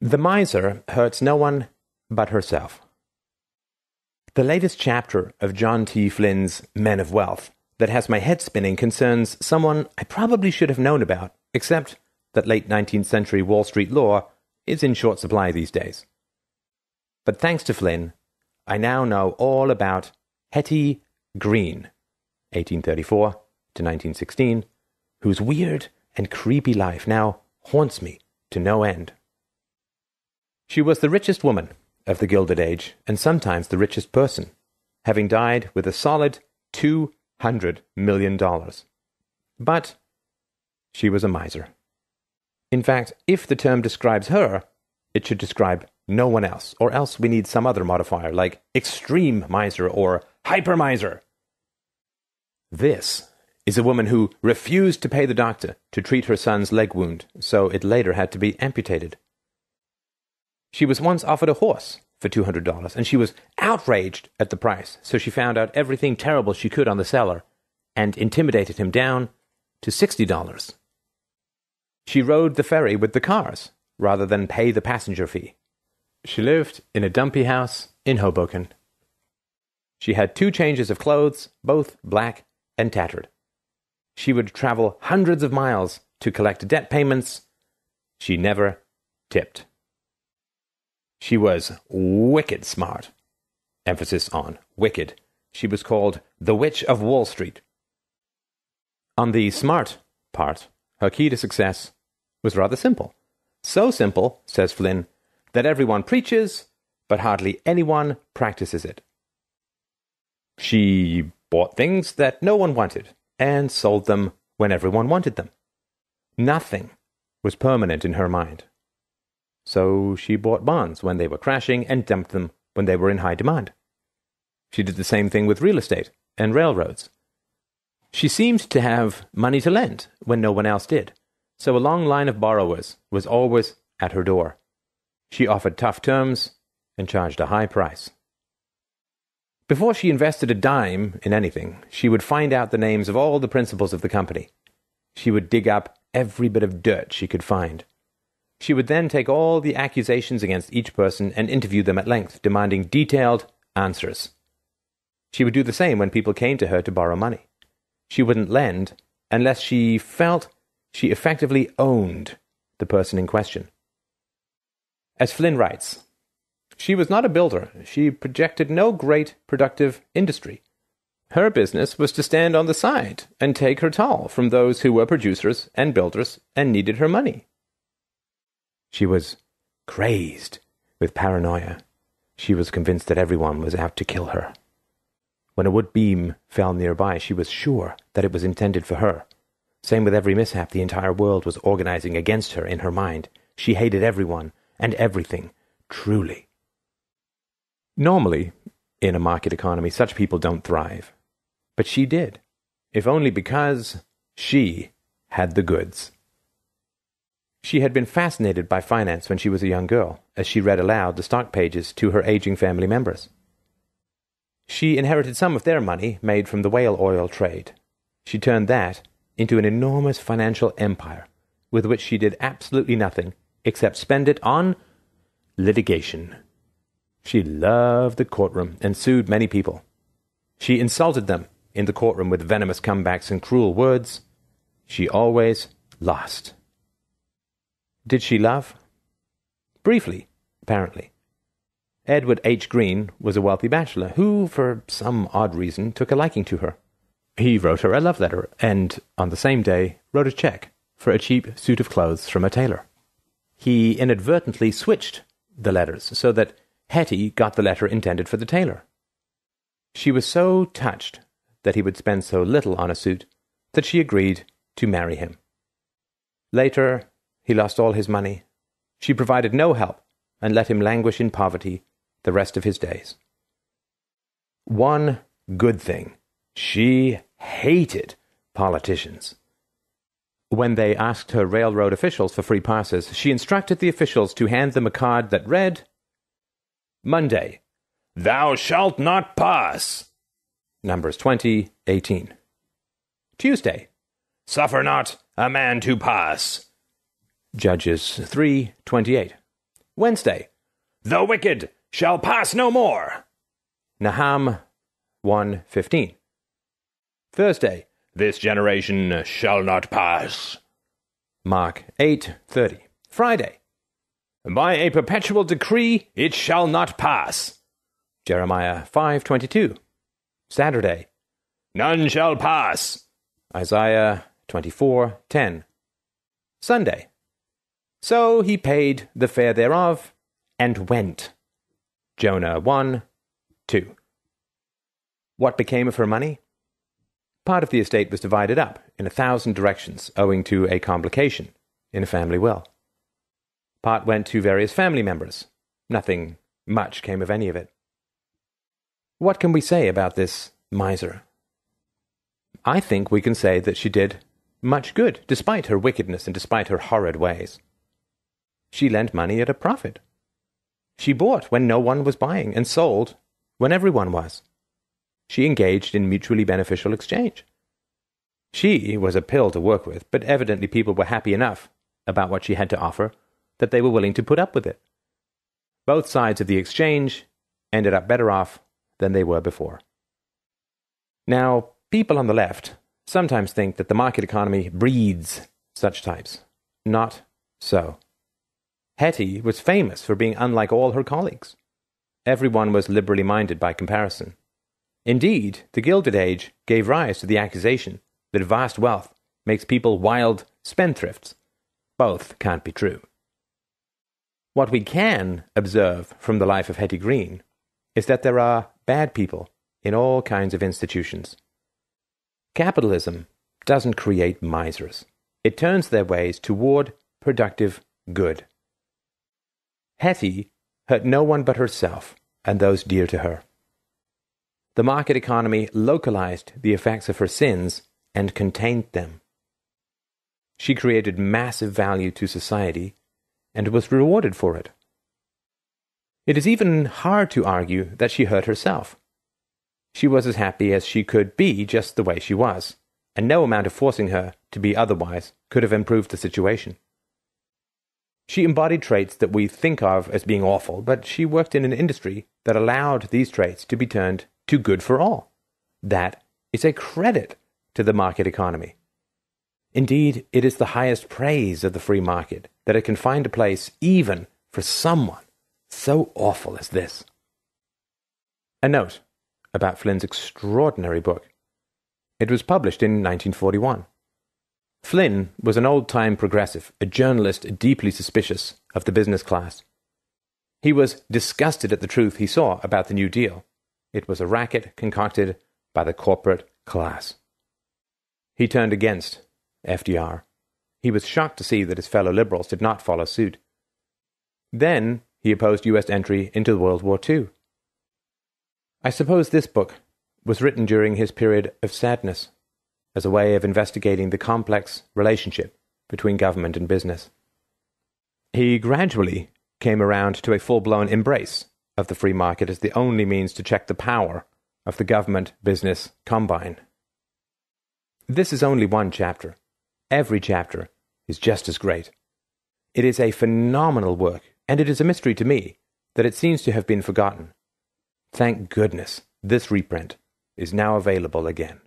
The miser hurts no one but herself. The latest chapter of John T. Flynn's Men of Wealth that has my head spinning concerns someone I probably should have known about, except that late 19th century Wall Street law is in short supply these days. But thanks to Flynn, I now know all about Hetty Green, 1834 to 1916, whose weird and creepy life now haunts me to no end. She was the richest woman of the Gilded Age, and sometimes the richest person, having died with a solid $200 million. But she was a miser. In fact, if the term describes her, it should describe no one else, or else we need some other modifier like extreme miser or hyper miser. This is a woman who refused to pay the doctor to treat her son's leg wound, so it later had to be amputated. She was once offered a horse for $200, and she was outraged at the price, so she found out everything terrible she could on the seller and intimidated him down to $60. She rode the ferry with the cars rather than pay the passenger fee. She lived in a dumpy house in Hoboken. She had 2 changes of clothes, both black and tattered. She would travel hundreds of miles to collect debt payments. She never tipped. She was wicked smart. Emphasis on wicked. She was called the Witch of Wall Street. On the smart part, her key to success was rather simple. So simple, says Flynn, that everyone preaches, but hardly anyone practices it. She bought things that no one wanted, and sold them when everyone wanted them. Nothing was permanent in her mind. So she bought bonds when they were crashing and dumped them when they were in high demand. She did the same thing with real estate and railroads. She seemed to have money to lend when no one else did, so a long line of borrowers was always at her door. She offered tough terms and charged a high price. Before she invested a dime in anything, she would find out the names of all the principals of the company. She would dig up every bit of dirt she could find. She would then take all the accusations against each person and interview them at length, demanding detailed answers. She would do the same when people came to her to borrow money. She wouldn't lend unless she felt she effectively owned the person in question. As Flynn writes, she was not a builder. She projected no great productive industry. Her business was to stand on the side and take her toll from those who were producers and builders and needed her money. She was crazed with paranoia. She was convinced that everyone was out to kill her. When a wood beam fell nearby, she was sure that it was intended for her. Same with every mishap. The entire world was organizing against her in her mind. She hated everyone and everything, truly. Normally, in a market economy, such people don't thrive. But she did, if only because she had the goods. She had been fascinated by finance when she was a young girl, as she read aloud the stock pages to her aging family members. She inherited some of their money made from the whale oil trade. She turned that into an enormous financial empire, with which she did absolutely nothing except spend it on litigation. She loved the courtroom and sued many people. She insulted them in the courtroom with venomous comebacks and cruel words. She always lost. Did she love? Briefly, apparently. Edward H. Green was a wealthy bachelor who, for some odd reason, took a liking to her. He wrote her a love letter and, on the same day, wrote a check for a cheap suit of clothes from a tailor. He inadvertently switched the letters so that Hetty got the letter intended for the tailor. She was so touched that he would spend so little on a suit that she agreed to marry him. Later, he lost all his money. She provided no help and let him languish in poverty the rest of his days. One good thing: she hated politicians. When they asked her railroad officials for free passes, she instructed the officials to hand them a card that read, Monday, thou shalt not pass. Numbers 20:18. Tuesday, suffer not a man to pass. Judges 3:28. Wednesday, the wicked shall pass no more. Nahum 1:15. Thursday, this generation shall not pass. Mark 8:30. Friday, by a perpetual decree it shall not pass. Jeremiah 5:22. Saturday, none shall pass. Isaiah 24:10. Sunday, so he paid the fare thereof, and went. Jonah 1:2. What became of her money? Part of the estate was divided up in 1,000 directions, owing to a complication in a family will. Part went to various family members. Nothing much came of any of it. What can we say about this miser? I think we can say that she did much good, despite her wickedness and despite her horrid ways. She lent money at a profit. She bought when no one was buying and sold when everyone was. She engaged in mutually beneficial exchange. She was a pill to work with, but evidently people were happy enough about what she had to offer that they were willing to put up with it. Both sides of the exchange ended up better off than they were before. Now, people on the left sometimes think that the market economy breeds such types. Not so. Hetty was famous for being unlike all her colleagues. Everyone was liberally minded by comparison. Indeed, the Gilded Age gave rise to the accusation that vast wealth makes people wild spendthrifts. Both can't be true. What we can observe from the life of Hetty Green is that there are bad people in all kinds of institutions. Capitalism doesn't create misers. It turns their ways toward productive good. Hetty hurt no one but herself and those dear to her. The market economy localized the effects of her sins and contained them. She created massive value to society and was rewarded for it. It is even hard to argue that she hurt herself. She was as happy as she could be just the way she was, and no amount of forcing her to be otherwise could have improved the situation. She embodied traits that we think of as being awful, but she worked in an industry that allowed these traits to be turned to good for all. That is a credit to the market economy. Indeed, it is the highest praise of the free market that it can find a place even for someone so awful as this. A note about Flynn's extraordinary book. It was published in 1941. Flynn was an old-time progressive, a journalist deeply suspicious of the business class. He was disgusted at the truth he saw about the New Deal. It was a racket concocted by the corporate class. He turned against FDR. He was shocked to see that his fellow liberals did not follow suit. Then he opposed U.S. entry into World War II. I suppose this book was written during his period of sadness, as a way of investigating the complex relationship between government and business. He gradually came around to a full-blown embrace of the free market as the only means to check the power of the government-business combine. This is only one chapter. Every chapter is just as great. It is a phenomenal work, and it is a mystery to me that it seems to have been forgotten. Thank goodness this reprint is now available again.